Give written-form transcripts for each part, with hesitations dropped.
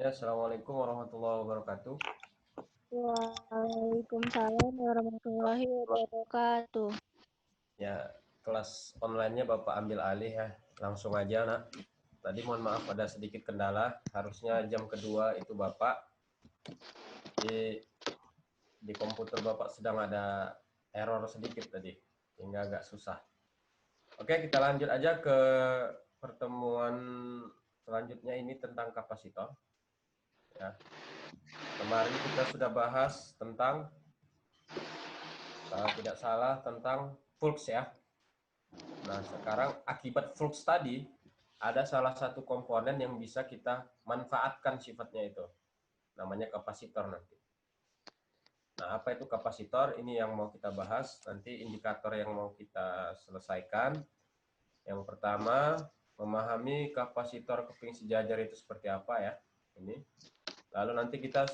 Ya, Assalamualaikum warahmatullahi wabarakatuh. Waalaikumsalam warahmatullahi wabarakatuh. Ya, kelas online-nya Bapak ambil alih ya. Langsung aja, Nak. Tadi mohon maaf ada sedikit kendala. Harusnya jam kedua itu Bapak. Di komputer Bapak sedang ada error sedikit tadi. Sehingga agak susah. Oke, kita lanjut aja ke pertemuan selanjutnya ini tentang kapasitor. Ya. Kemarin kita sudah bahas tentang, kalau tidak salah, tentang flux ya. Nah, sekarang akibat flux tadi, ada salah satu komponen yang bisa kita manfaatkan sifatnya itu. Namanya kapasitor nanti. Nah, apa itu kapasitor? Ini yang mau kita bahas. Nanti indikator yang mau kita selesaikan. Yang pertama, memahami kapasitor keping sejajar itu seperti apa ya. Ini. Lalu nanti kita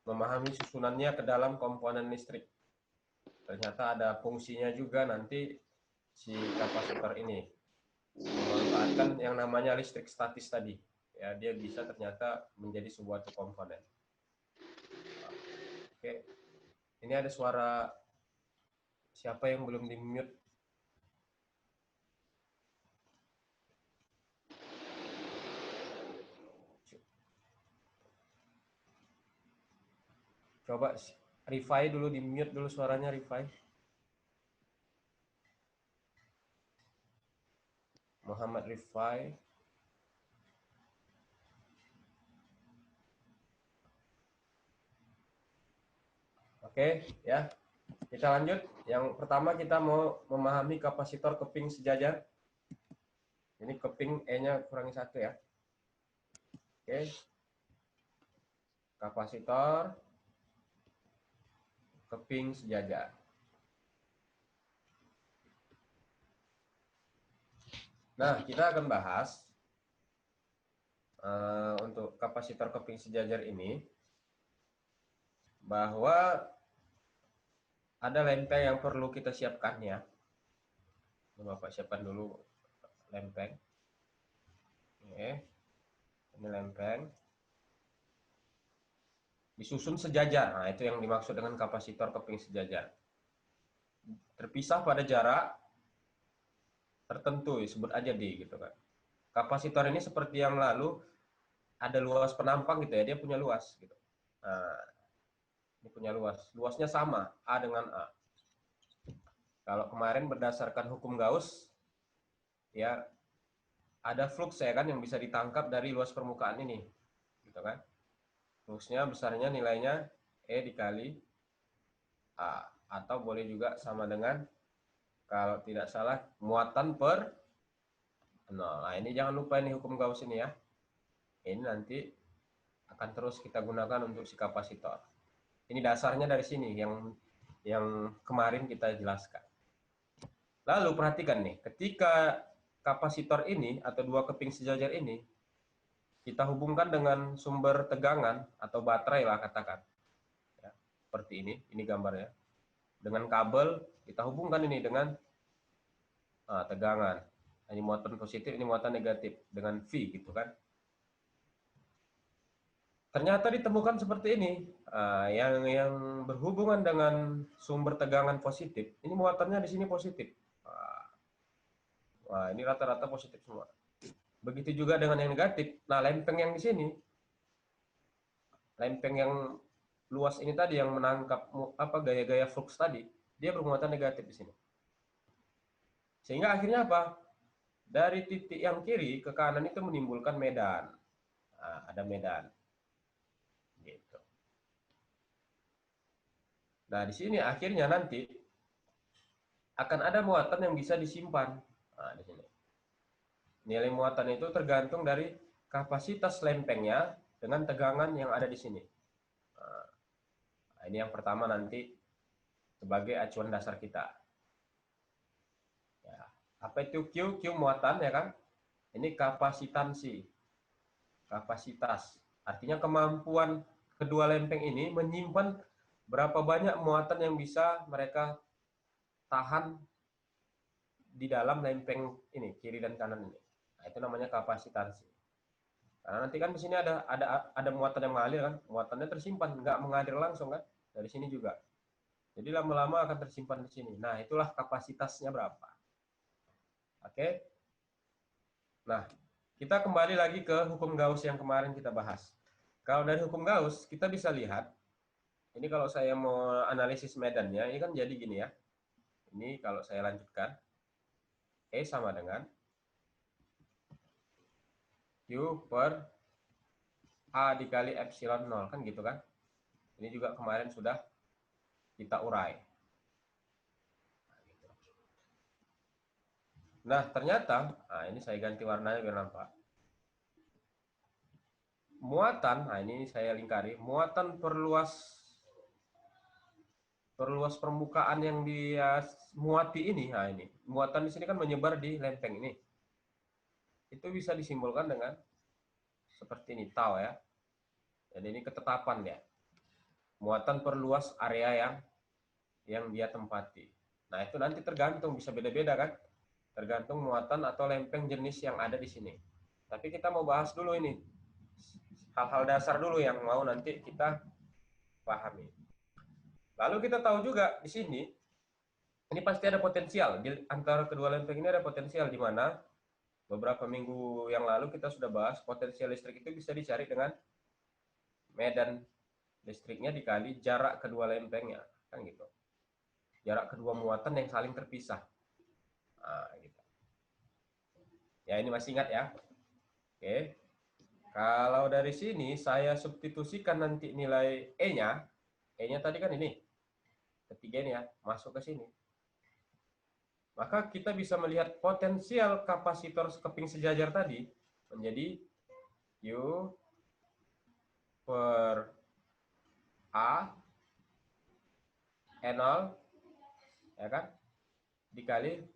memahami susunannya ke dalam komponen listrik. Ternyata ada fungsinya juga nanti si kapasitor ini. Memanfaatkan yang namanya listrik statis tadi. Ya, dia bisa ternyata menjadi sebuah komponen. Oke, ini ada suara siapa yang belum di mute? Coba Rifai dulu di mute dulu suaranya Rifai. Muhammad Rifai. Oke, ya. Kita lanjut. Yang pertama kita mau memahami kapasitor keping sejajar. Ini keping E-nya kurangi 1 ya. Oke. Kapasitor keping sejajar. Nah, kita akan bahas untuk kapasitor keping sejajar ini bahwa ada lempeng yang perlu kita siapkan ya. Bapak siapkan dulu lempeng. Oke. Ini lempeng. Disusun sejajar. Nah, itu yang dimaksud dengan kapasitor keping sejajar. Terpisah pada jarak tertentu, sebut aja D gitu kan. Kapasitor ini seperti yang lalu ada luas penampang gitu ya, dia punya luas gitu. Nah, ini punya luas. Luasnya sama, A dengan A. Kalau kemarin berdasarkan hukum Gauss, ya ada flux ya kan yang bisa ditangkap dari luas permukaan ini, gitu kan? Fluxnya besarnya nilainya E dikali A, atau boleh juga sama dengan, kalau tidak salah, muatan per 0. Nah, ini jangan lupa ini hukum Gauss ini ya. Ini nanti akan terus kita gunakan untuk si kapasitor. Ini dasarnya dari sini yang kemarin kita jelaskan. Lalu perhatikan nih, ketika kapasitor ini atau dua keping sejajar ini kita hubungkan dengan sumber tegangan atau baterai lah katakan, ya, seperti ini gambarnya. Dengan kabel kita hubungkan ini dengan tegangan. Ini muatan positif, ini muatan negatif dengan V gitu kan. Ternyata ditemukan seperti ini, yang berhubungan dengan sumber tegangan positif, ini muatannya di sini positif. Wah, ini rata-rata positif semua. Begitu juga dengan yang negatif. Nah, lempeng yang di sini, lempeng yang luas ini tadi yang menangkap apa gaya-gaya flux tadi, dia bermuatan negatif di sini. Sehingga akhirnya apa? Dari titik yang kiri ke kanan itu menimbulkan medan. Nah, ada medan. Gitu. Nah, di sini akhirnya nanti akan ada muatan yang bisa disimpan. Nah, di sini. Nilai muatan itu tergantung dari kapasitas lempengnya dengan tegangan yang ada di sini. Nah, ini yang pertama nanti sebagai acuan dasar kita. Ya. Apa itu Q? Q muatan ya kan? Ini kapasitansi. Kapasitas. Artinya kemampuan kedua lempeng ini menyimpan berapa banyak muatan yang bisa mereka tahan di dalam lempeng ini, kiri dan kanan ini. Nah, itu namanya kapasitansi. Karena nanti kan di sini ada muatan yang mengalir kan, muatannya tersimpan, nggak mengalir langsung kan, dari sini juga. Jadi lama-lama akan tersimpan di sini. Nah, itulah kapasitasnya berapa. Oke. Nah, kita kembali lagi ke hukum Gauss yang kemarin kita bahas. Kalau dari hukum Gauss, kita bisa lihat, ini kalau saya mau analisis medannya, ini kan jadi gini ya. Ini kalau saya lanjutkan, E sama dengan Q per A dikali epsilon 0, kan gitu kan. Ini juga kemarin sudah kita urai. Nah, ternyata, nah ini saya ganti warnanya biar nampak. Muatan, nah ini saya lingkari, muatan perluas permukaan yang dia muati ini, nah ini, muatan di sini kan menyebar di lempeng ini. Itu bisa disimbolkan dengan seperti ini, tau ya. Jadi ini ketetapan ya. Muatan perluas area yang dia tempati. Nah, itu nanti tergantung, bisa beda-beda kan? Tergantung muatan atau lempeng jenis yang ada di sini. Tapi kita mau bahas dulu ini. Hal-hal dasar dulu yang mau nanti kita pahami. Lalu kita tahu juga di sini, ini pasti ada potensial. Di antara kedua lempeng ini ada potensial, di mana beberapa minggu yang lalu kita sudah bahas potensial listrik itu bisa dicari dengan medan listriknya dikali jarak kedua lempengnya. Kan gitu. Jarak kedua muatan yang saling terpisah. Nah, gitu. Ya, ini masih ingat ya. Oke. Kalau dari sini saya substitusikan nanti nilai E-nya. E-nya tadi kan ini. Ketiga ini ya, masuk ke sini. Maka kita bisa melihat potensial kapasitor keping sejajar tadi menjadi Q per A E0 ya kan dikali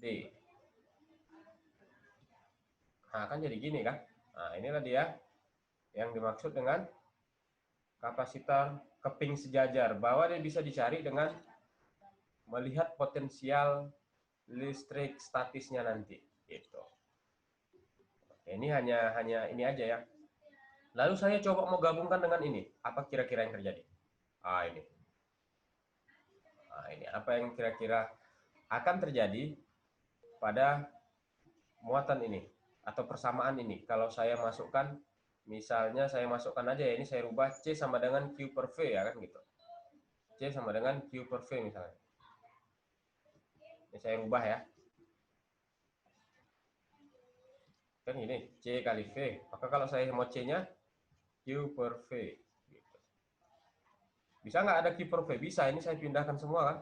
D. Nah, kan jadi gini kan. Nah, inilah dia yang dimaksud dengan kapasitor keping sejajar, bahwa dia bisa dicari dengan melihat potensial listrik statisnya nanti gitu. Ini hanya ini aja ya. Lalu saya coba mau gabungkan dengan ini. Apa kira-kira yang terjadi? Ah, ini. Nah, ini apa yang kira-kira akan terjadi pada muatan ini atau persamaan ini. Kalau saya masukkan, misalnya saya masukkan aja ya, ini saya rubah C sama dengan Q per V ya kan gitu. C sama dengan Q per V misalnya. Ini saya rubah ya. Kan ini C kali V. Maka kalau saya mau C-nya Q per V. Gitu. Bisa nggak ada Q per V? Bisa, ini saya pindahkan semua kan.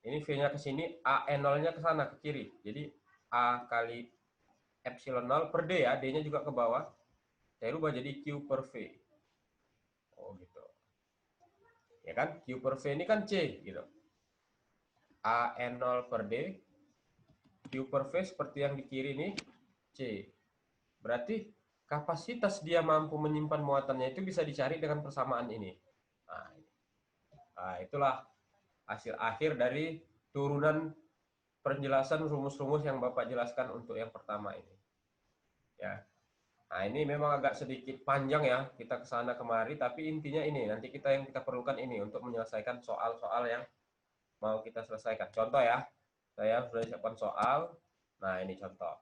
Ini V-nya ke sini, AN0-nya ke sana, ke kiri. Jadi A kali epsilon 0 per D ya, D-nya juga ke bawah. Saya rubah jadi Q per V. Oh gitu. Ya kan, Q per V ini kan C gitu. AN0 per D, Q per V seperti yang di kiri ini, C. Berarti kapasitas dia mampu menyimpan muatannya itu bisa dicari dengan persamaan ini. Nah, itulah hasil akhir dari turunan penjelasan rumus-rumus yang Bapak jelaskan untuk yang pertama ini. Ya. Nah, ini memang agak sedikit panjang ya, kita ke sana kemari, tapi intinya ini, nanti yang kita perlukan ini untuk menyelesaikan soal-soal yang mau kita selesaikan. Contoh ya, saya sudah siapkan soal. Nah, ini contoh.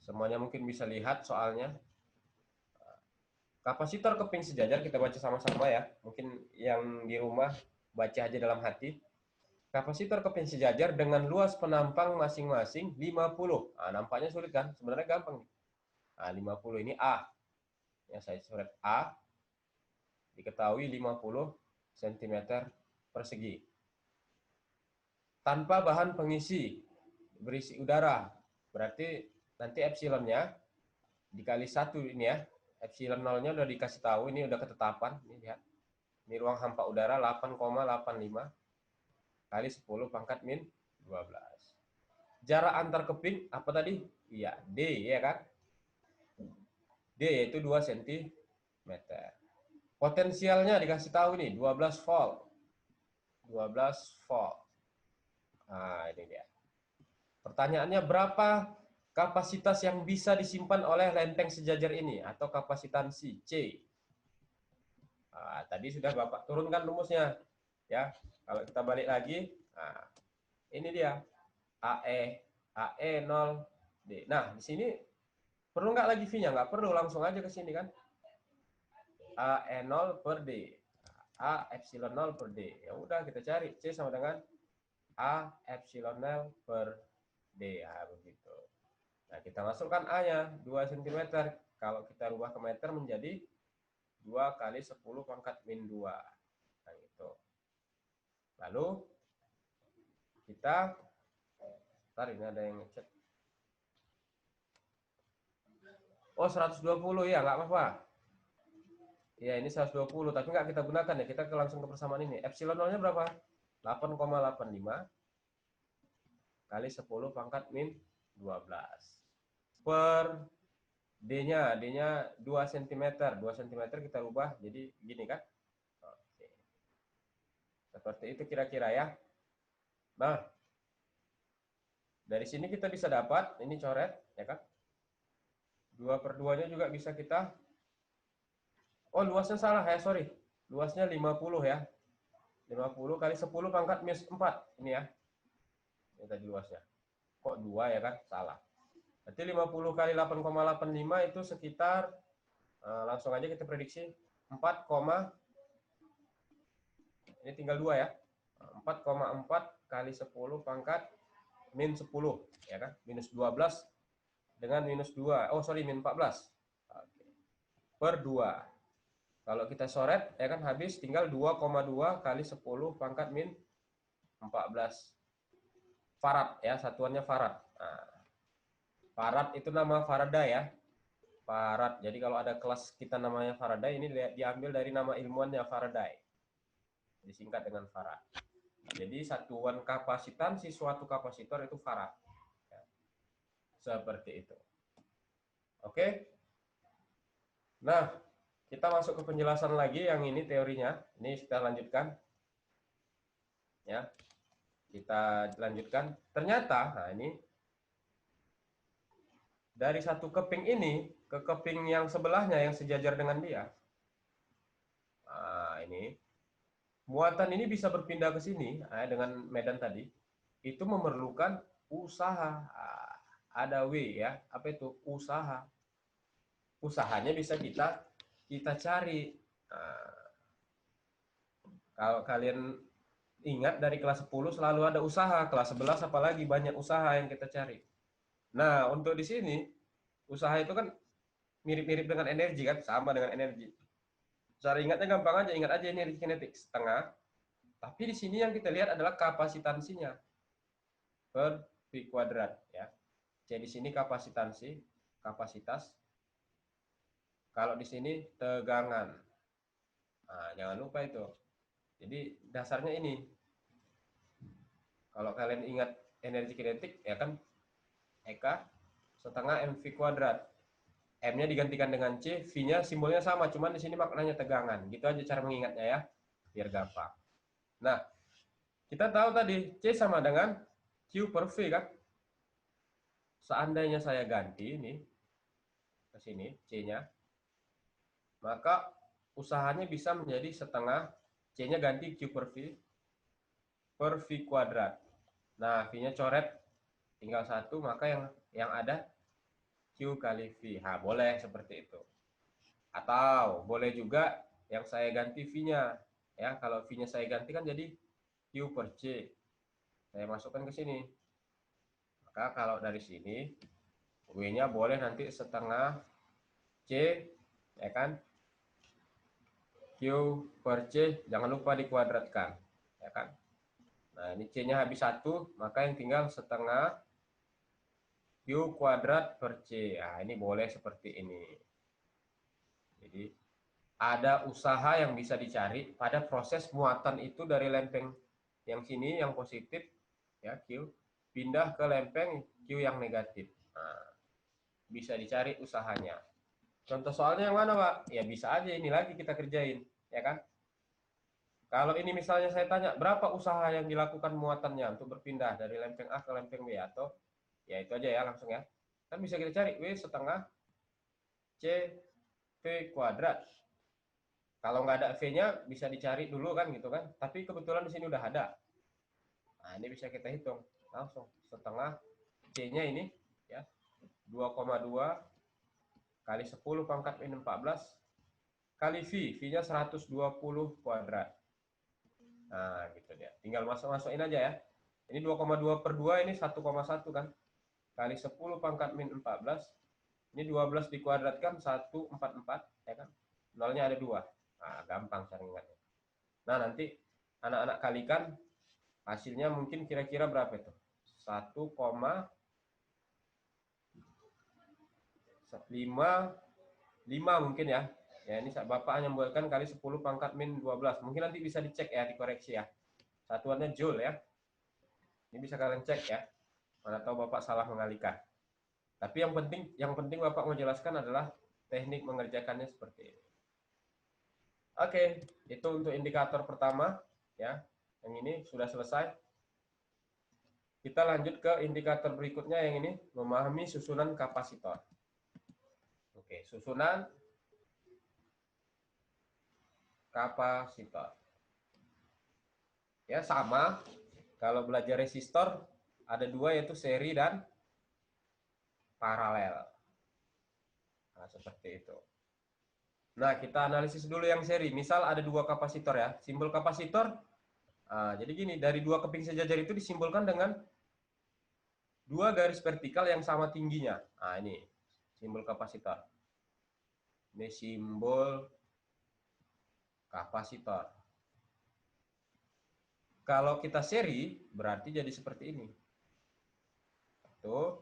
Semuanya mungkin bisa lihat soalnya. Kapasitor keping sejajar kita baca sama-sama ya. Mungkin yang di rumah baca aja dalam hati. Kapasitor keping sejajar dengan luas penampang masing-masing 50. Nah, nampaknya sulit kan? Sebenarnya gampang. Nah, 50 ini A. Ya, saya surat A. Diketahui 50 cm persegi. Tanpa bahan pengisi, berisi udara. Berarti nanti epsilonnya dikali 1 ini ya. Epsilon 0-nya udah dikasih tahu, ini udah ketetapan. Ini lihat. Ini ruang hampa udara 8,85 kali 10 pangkat min 12. Jarak antar keping apa tadi? Iya, D ya kan? D yaitu 2 cm. Potensialnya dikasih tahu nih 12 volt. 12 volt. Nah, ini dia. Pertanyaannya berapa kapasitas yang bisa disimpan oleh lempeng sejajar ini atau kapasitansi C. Nah, tadi sudah Bapak turunkan rumusnya ya. Kalau kita balik lagi, nah, ini dia AE 0 D. Nah, di sini perlu nggak lagi V-nya? Nggak perlu, langsung aja ke sini kan. AE 0 per D. A epsilon 0 per D. Ya udah kita cari C sama dengan A epsilon 0 per D. Ya, begitu. Nah, kita masukkan A-nya 2 cm. Kalau kita rubah ke meter menjadi 2 kali 10 pangkat min 2. Nah, gitu. Lalu kita, ntar ini ada yang ngecek. Oh, 120 ya, nggak apa-apa. Ya, ini 120, tapi nggak kita gunakan ya. Kita langsung ke persamaan ini. Epsilon 0-nya berapa? 8,85 kali 10 pangkat min 12. Per D-nya 2 cm. 2 cm kita rubah jadi gini kan. Oke. Seperti itu kira-kira ya. Nah, dari sini kita bisa dapat, ini coret, ya kan? 2 per 2-nya juga bisa kita, oh luasnya salah ya, sorry. Luasnya 50 ya. 50 kali 10 pangkat minus 4. Ini ya. Ini tadi luasnya. Kok 2 ya kan? Salah. Berarti 50 kali 8,85 itu sekitar, langsung aja kita prediksi, 4, ini tinggal 2 ya. 4,4 kali 10 pangkat min 10. Ya kan? Minus 12 dengan minus 2. Oh sorry, min 14. Oke. Per 2. Kalau kita coret, ya kan habis tinggal 2,2 kali 10 pangkat min 14 farad ya, satuannya farad. Nah, farad itu nama Faraday ya. Farad. Jadi kalau ada kelas kita namanya Faraday, ini diambil dari nama ilmuannya Faraday. Disingkat dengan farad. Jadi satuan kapasitansi suatu kapasitor itu farad. Ya. Seperti itu. Oke. Nah, kita masuk ke penjelasan lagi yang ini teorinya. Ini kita lanjutkan. Ya. Kita lanjutkan. Ternyata, nah ini dari satu keping ini ke keping yang sebelahnya yang sejajar dengan dia. Nah, ini muatan ini bisa berpindah ke sini dengan medan tadi. Itu memerlukan usaha. Ada W ya. Apa itu? Usaha. Usahanya bisa kita cari. Nah, kalau kalian ingat dari kelas 10 selalu ada usaha, kelas 11 apalagi banyak usaha yang kita cari. Nah, untuk di sini usaha itu kan mirip-mirip dengan energi kan, sama dengan energi. Cara ingatnya gampang aja, ingat aja energi kinetik setengah. Tapi di sini yang kita lihat adalah kapasitansinya per V kuadrat ya. Jadi di sini kapasitansi, kapasitas. Kalau di sini tegangan. Nah, jangan lupa itu. Jadi dasarnya ini. Kalau kalian ingat energi kinetik ya kan Eka setengah mv kuadrat. M-nya digantikan dengan C, V-nya simbolnya sama, cuman di sini maknanya tegangan. Gitu aja cara mengingatnya ya, biar gampang. Nah, kita tahu tadi C sama dengan Q per V kan? Seandainya saya ganti ini ke sini C-nya, maka usahanya bisa menjadi setengah C-nya ganti Q per V kuadrat. Nah, V-nya coret tinggal satu, maka yang ada Q kali V. Nah, boleh seperti itu. Atau boleh juga yang saya ganti V-nya. Ya, kalau V-nya saya ganti kan jadi Q per C. Saya masukkan ke sini. Maka kalau dari sini, W-nya boleh nanti setengah C, ya kan? Q per C, jangan lupa dikuadratkan. Ya kan? Nah, ini C-nya habis 1, maka yang tinggal setengah Q kuadrat per C. Nah, ini boleh seperti ini. Jadi, ada usaha yang bisa dicari pada proses muatan itu dari lempeng yang sini yang positif ya Q pindah ke lempeng Q yang negatif. Nah, bisa dicari usahanya. Contoh soalnya yang mana, Pak? Ya bisa aja ini lagi kita kerjain, ya kan? Kalau ini misalnya saya tanya berapa usaha yang dilakukan muatannya untuk berpindah dari lempeng A ke lempeng B atau ya itu aja ya langsung ya. Kan bisa kita cari W setengah C V kuadrat. Kalau nggak ada V-nya bisa dicari dulu kan gitu kan. Tapi kebetulan di sini udah ada. Nah, ini bisa kita hitung langsung. Setengah C-nya ini ya 2,2 kali 10 pangkat min 14 kali V. V-nya 120 kuadrat. Nah, gitu dia. Tinggal masukin aja ya. Ini 2,2 per 2 ini 1,1 kan. Kali 10 pangkat min 14. Ini 12 dikuadratkan 144 ya kan. Nolnya ada 2. Nah, gampang cara ingatnya. Nah, nanti anak-anak kalikan hasilnya mungkin kira-kira berapa itu? 1,5 mungkin ya. Ya, ini Bapak hanya buatkan kali 10 pangkat min 12. Mungkin nanti bisa dicek ya, dikoreksi ya. Satuannya joule ya. Ini bisa kalian cek ya. Mana tahu Bapak salah mengalihkan. Tapi yang penting Bapak mau jelaskan adalah teknik mengerjakannya seperti ini. Oke, itu untuk indikator pertama ya. Yang ini sudah selesai. Kita lanjut ke indikator berikutnya yang ini, memahami susunan kapasitor. Oke, susunan kapasitor. Ya, sama. Kalau belajar resistor ada dua yaitu seri dan paralel. Nah, seperti itu. Nah, kita analisis dulu yang seri. Misal ada dua kapasitor ya. Simbol kapasitor, jadi gini, dari dua keping sejajar itu disimbolkan dengan dua garis vertikal yang sama tingginya. Nah, ini simbol kapasitor. Ini simbol kapasitor. Kalau kita seri, berarti jadi seperti ini. Tuh,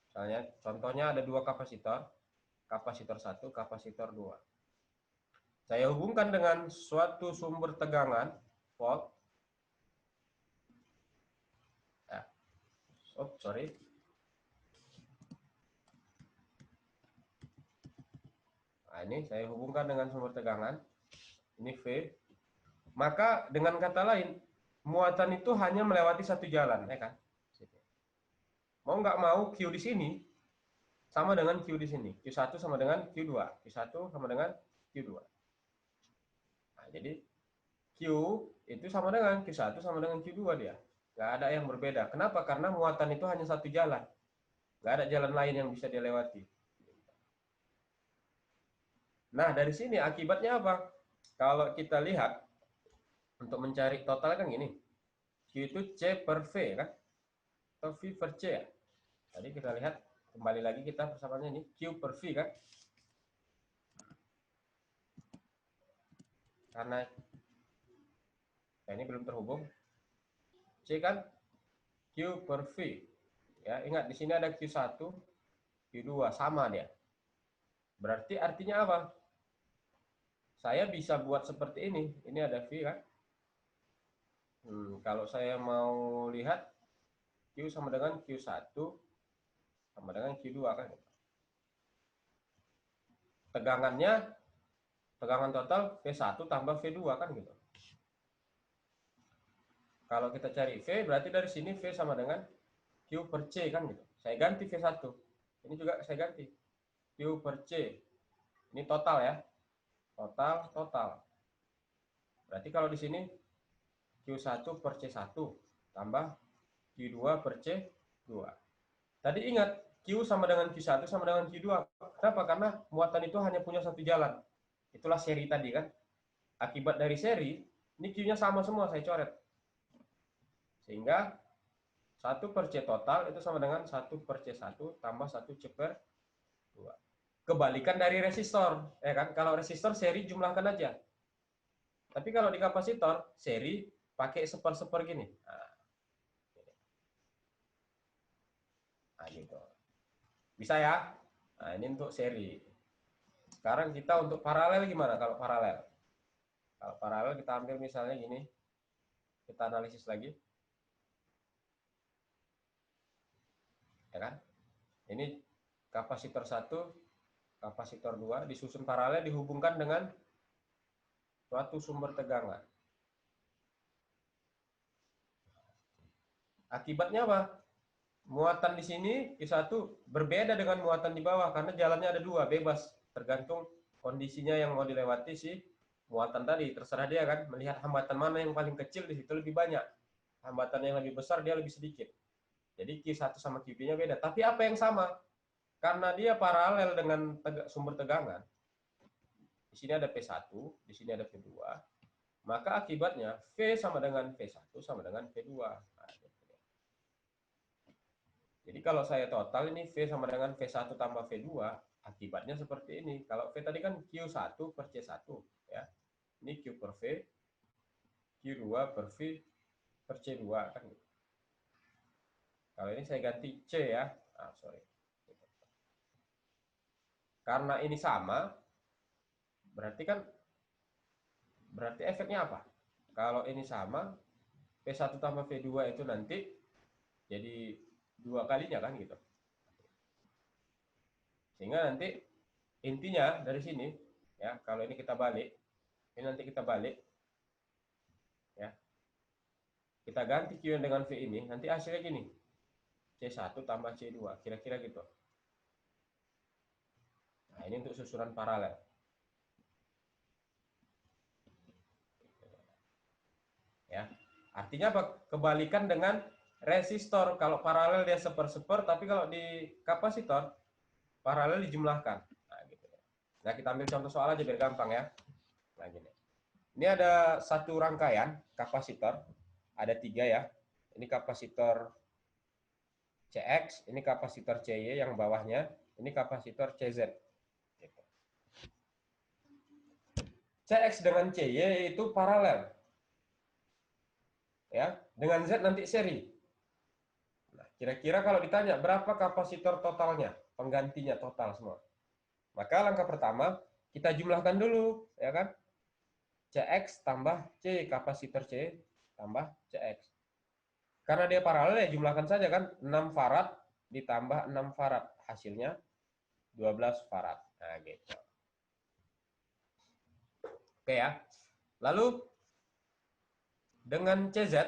misalnya contohnya ada dua kapasitor. Kapasitor 1, kapasitor 2. Saya hubungkan dengan suatu sumber tegangan, volt. Sorry. Nah, ini saya hubungkan dengan sumber tegangan. Ini V. Maka dengan kata lain, muatan itu hanya melewati satu jalan, ya kan? Mau nggak mau Q di sini sama dengan Q di sini. Q1 sama dengan Q2. Q1 sama dengan Q2. Nah, jadi Q itu sama dengan Q1 sama dengan Q2 dia. Nggak ada yang berbeda. Kenapa? Karena muatan itu hanya satu jalan. Nggak ada jalan lain yang bisa dilewati. Nah, dari sini akibatnya apa? Kalau kita lihat, untuk mencari total kan gini. Q itu C per V kan? Atau V per C ya? Tadi kita lihat, kembali lagi kita persamaannya ini. Q per V kan? Karena ini belum terhubung. C kan Q per V. Ya, ingat di sini ada Q1, Q2 sama dia. Berarti artinya apa? Saya bisa buat seperti ini. Ini ada V kan? Kalau saya mau lihat Q sama dengan Q1 sama dengan Q2 kan? Tegangan total V1 tambah V2 kan gitu. Kalau kita cari V, berarti dari sini V sama dengan Q per C kan gitu. Saya ganti V1. Ini juga saya ganti. Q per C. Ini total ya. Total. Berarti kalau di sini Q1 per C1 tambah Q2 per C2. Tadi ingat, Q sama dengan Q1 sama dengan Q2. Kenapa? Karena muatan itu hanya punya satu jalan. Itulah seri tadi kan. Akibat dari seri, ini Q-nya sama semua, saya coret. Sehingga 1 per C total itu sama dengan 1 per C1 tambah 1 C per 2. Kebalikan dari resistor, ya kan? Kalau resistor seri jumlahkan aja. Tapi kalau di kapasitor seri pakai seper-seper gini. Nah, gitu. Bisa ya? Nah, ini untuk seri. Sekarang kita untuk paralel gimana kalau paralel? Kalau paralel kita ambil misalnya gini. Kita analisis lagi. Ya kan? Ini kapasitor 1, kapasitor 2 disusun paralel dihubungkan dengan suatu sumber tegangan. Akibatnya apa? muatan di sini Q1 berbeda dengan muatan di bawah karena jalannya ada dua, bebas. Tergantung kondisinya yang mau dilewati si muatan tadi. Terserah dia kan, melihat hambatan mana yang paling kecil di situ lebih banyak. Hambatan yang lebih besar dia lebih sedikit. Jadi Q1 sama QP-nya beda. Tapi apa yang sama? Karena dia paralel dengan sumber tegangan. Di sini ada P1, di sini ada P2. Maka akibatnya V sama dengan V1 sama dengan V2. Nah, jadi kalau saya total ini V sama dengan V1 tambah V2, akibatnya seperti ini. Kalau V tadi kan Q1 per C1, ya. Ini Q per V, Q2 per V per C2 kan. Kalau ini saya ganti C ya. Ah, sorry. Karena ini sama, berarti efeknya apa? Kalau ini sama, P1 tambah V2 itu nanti jadi dua kalinya kan gitu. Sehingga nanti intinya dari sini, ya, kalau ini kita balik, ini nanti kita balik, ya, kita ganti Q dengan V ini, nanti hasilnya gini, C1 tambah C2, kira-kira gitu. Nah, ini untuk susunan paralel. Ya, artinya apa? Kebalikan dengan resistor. Kalau paralel dia seper-seper, tapi kalau di kapasitor, paralel dijumlahkan. Nah, gitu. Nah, kita ambil contoh soal aja biar gampang ya. Nah, gini. Ini ada satu rangkaian kapasitor, ada tiga ya. Ini kapasitor CX, ini kapasitor CY yang bawahnya, ini kapasitor CZ. CX dengan CY itu paralel, ya. Dengan Z nanti seri. Nah, kira-kira kalau ditanya berapa kapasitor totalnya, penggantinya total semua. Maka langkah pertama kita jumlahkan dulu, ya kan? CX tambah C, kapasitor C tambah CX. Karena dia paralel ya jumlahkan saja kan, 6 farad ditambah 6 farad, hasilnya 12 farad. Nah, gitu. Oke ya. Lalu dengan CZ,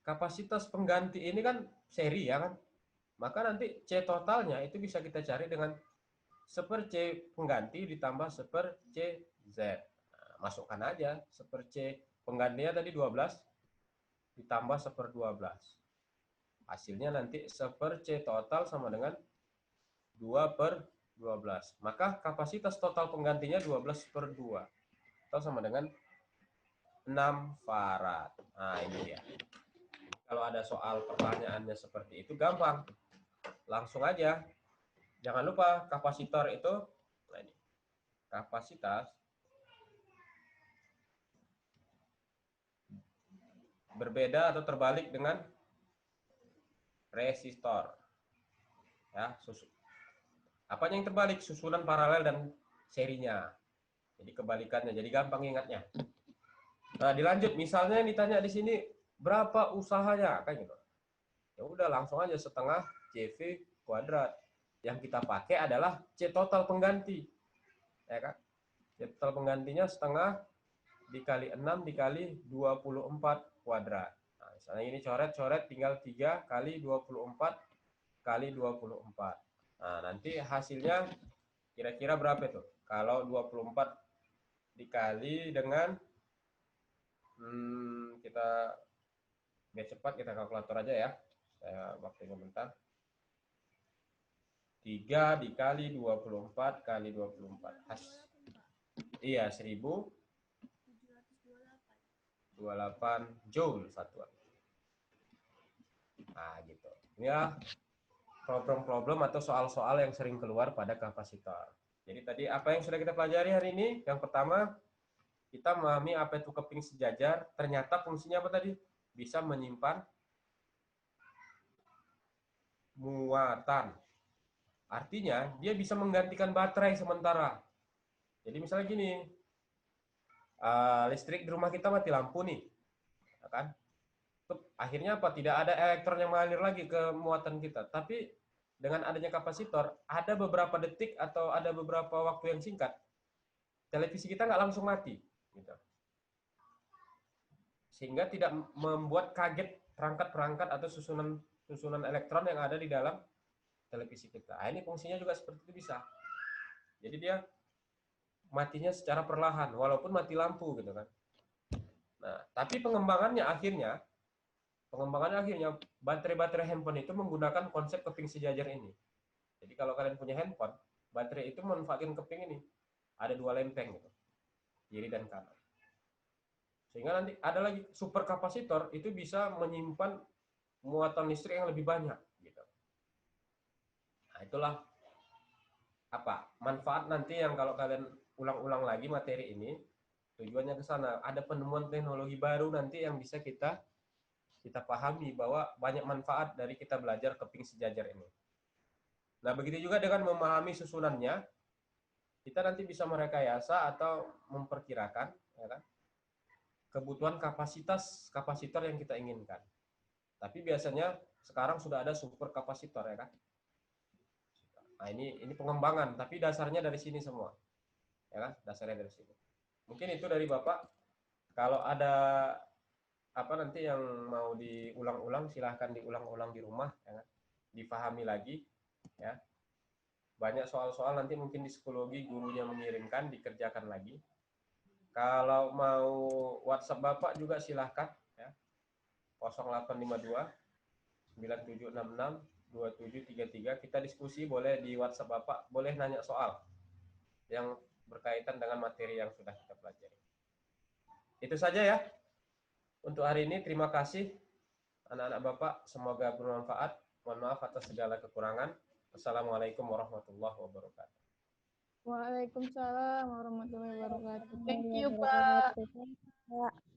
kapasitas pengganti ini kan seri ya kan. Maka nanti C totalnya itu bisa kita cari dengan seper C pengganti ditambah seper CZ. Nah, masukkan aja seper C penggantinya tadi 12 ditambah seper 12. Hasilnya nanti seper C total sama dengan 2 per 12. Maka kapasitas total penggantinya 12 per 2. Atau sama dengan 6 farad. Nah, ini dia. Kalau ada soal pertanyaannya seperti itu, gampang. Langsung aja. Jangan lupa kapasitor itu, nah ini, kapasitas berbeda atau terbalik dengan resistor. Ya, apanya yang terbalik? Susunan paralel dan serinya. Jadi kebalikannya. Jadi gampang ingatnya. Nah, dilanjut. Misalnya ditanya di sini berapa usahanya, kan gitu. Ya udah langsung aja setengah CV kuadrat. Yang kita pakai adalah C total pengganti. Ya kan? C total penggantinya setengah dikali 6 dikali 24 kuadrat. Nah, misalnya ini coret-coret tinggal 3 kali 24 kali 24. Nah, nanti hasilnya kira-kira berapa itu? Kalau 24 dikali dengan kita biar cepat kita kalkulator aja ya. Saya waktunya bentar. 3 dikali 24 kali 24. Iya, 1028 joule satuan. Nah, gitu. Ini ya problem-problem atau soal-soal yang sering keluar pada kapasitor. Jadi tadi apa yang sudah kita pelajari hari ini? Yang pertama, kita memahami apa itu keping sejajar. Ternyata fungsinya apa tadi? Bisa menyimpan muatan. Artinya, dia bisa menggantikan baterai sementara. Jadi misalnya gini, listrik di rumah kita mati lampu nih, ya kan? Akhirnya apa? Tidak ada elektron yang mengalir lagi ke muatan kita. Tapi dengan adanya kapasitor, ada beberapa detik atau ada beberapa waktu yang singkat, televisi kita nggak langsung mati. Gitu. Sehingga tidak membuat kaget perangkat-perangkat atau susunan susunan elektron yang ada di dalam televisi kita. Nah, ini fungsinya juga seperti itu bisa. Jadi dia matinya secara perlahan, walaupun mati lampu gitu kan. Nah, tapi pengembangannya akhirnya baterai-baterai handphone itu menggunakan konsep keping sejajar ini. Jadi kalau kalian punya handphone, baterai itu memanfaatkan keping ini. Ada dua lempeng gitu, kiri dan kanan. Sehingga nanti ada lagi super kapasitor itu bisa menyimpan muatan listrik yang lebih banyak gitu. Nah, itulah apa manfaat nanti yang kalau kalian ulang-ulang lagi materi ini tujuannya ke sana. Ada penemuan teknologi baru nanti yang bisa kita pahami bahwa banyak manfaat dari kita belajar keping sejajar ini. Nah, begitu juga dengan memahami susunannya, kita nanti bisa merekayasa atau memperkirakan ya kan, kebutuhan kapasitas kapasitor yang kita inginkan. Tapi biasanya sekarang sudah ada super kapasitor ya kan. Nah, ini pengembangan, tapi dasarnya dari sini semua. Ya kan? Dasarnya dari sini. Mungkin itu dari Bapak. Kalau ada apa nanti yang mau diulang-ulang silahkan diulang-ulang di rumah ya kan? Dipahami lagi ya. Banyak soal-soal nanti mungkin di psikologi gurunya mengirimkan dikerjakan lagi. Kalau mau WhatsApp Bapak juga silahkan ya. 0852 9766 2733 kita diskusi boleh di WhatsApp Bapak, boleh nanya soal yang berkaitan dengan materi yang sudah kita pelajari. Itu saja ya untuk hari ini. Terima kasih anak-anak Bapak, semoga bermanfaat. Mohon maaf atas segala kekurangan. Assalamualaikum warahmatullahi wabarakatuh. Waalaikumsalam warahmatullahi wabarakatuh. Thank you, Pak. Wabarakatuh.